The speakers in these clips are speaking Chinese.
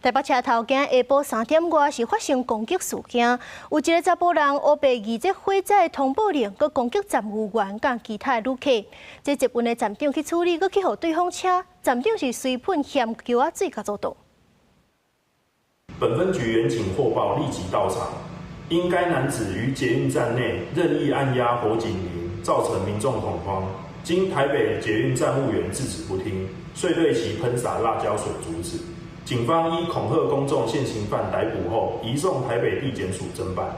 台北车头今下晡3点外是发生攻击事件，有一个查甫人乌白二这火灾通报令，佮攻击站务员甲其他旅客。这接运的站长去处理，佮去互对方车。站长是随喷咸球仔水甲做动。本分局员警获报立即到场，因该男子于捷运站内任意按压火警铃，造成民众恐慌。经台北捷运站务员制止不听，遂对其喷洒辣椒水阻止。警方依恐吓公众现行犯逮捕后，移送台北地检署侦办。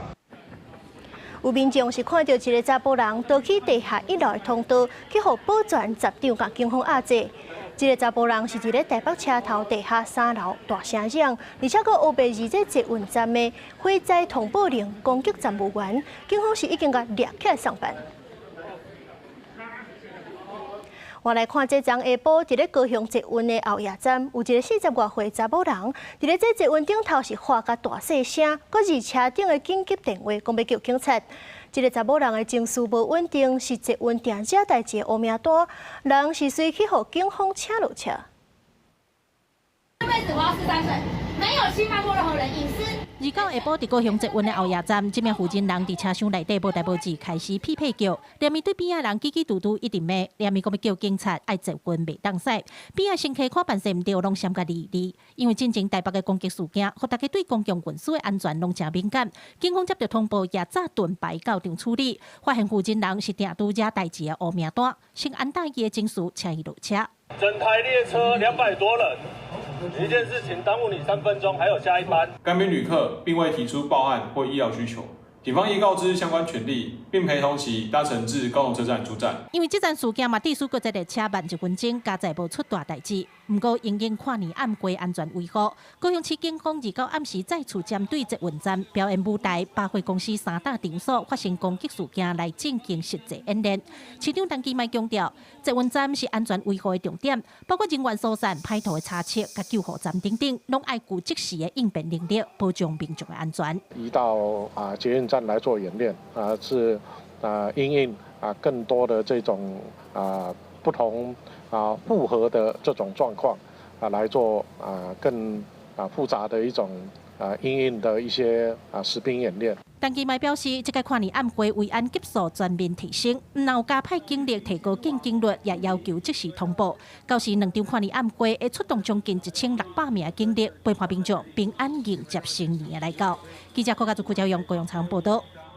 有民众是看到一个查甫人倒去地下1楼的通道，去互保全站长甲警方压制。这个查甫人是一个台北车头地下3楼大声嚷，而且佮乌白二这捷运站的火灾通报令攻击站务员，警方是已经甲抓起来上班。我来看这张下晡，伫咧高雄捷运的后夜站，有一个40多岁查某人，伫咧这捷运顶头是发甲大细声，搁是车顶的紧急电话，讲要叫警察。这个查某人的情绪无稳定，是捷运定者代志的乌名单，人是随去互警方请落车。这辈子我要13岁，没有侵犯过任何人隐私。日到下晡，伫高雄捷运的后夜站，这名负责人伫车厢内底无代无志开始匹配叫，连面对边仔人叽叽嘟嘟一直骂，连面讲要叫警察爱捷运袂当使，边仔乘客看办事唔对，拢闪甲离。因为进前台北的攻击事件，互大家对公共运输的安全拢真敏感。警方接到通报，也早盾牌到场处理，发现负责人是定拄惹代志的乌名单，先安大伊的情绪，请伊落车。整台列车200多人。一件事情耽误你3分钟，还有下一班。该名旅客并未提出报案或医疗需求，警方已告知相关权利，并陪同其搭乘至高雄车站出站。因为这件事件嘛，地属搁一列车慢1分钟，加载无出大代志。不过，因应跨年暗规安全维护，高雄市警方日到暗时再次针对捷运站表演舞台、百货公司3大场所发生攻击事件来进行实际演练。市长陈其迈强调，捷运站是安全维护的重点，包括人员疏散、歹徒的查测、甲救护站等等，拢爱具即时的应变能力，保障民众的安全。移到捷运站来做演练是因应更多的这种不同复合的这种状况来做更复杂的一种因应的一些实兵演练。陈其迈表示，这个跨年暗会维安级数全面提升，唔有加派警力提高警警率，也要求即时通报。到时2场跨年暗会会出动将近1600名警力，陪伴民众平安迎接新年的来到。记者柯家族顾朝阳高雄采访报道。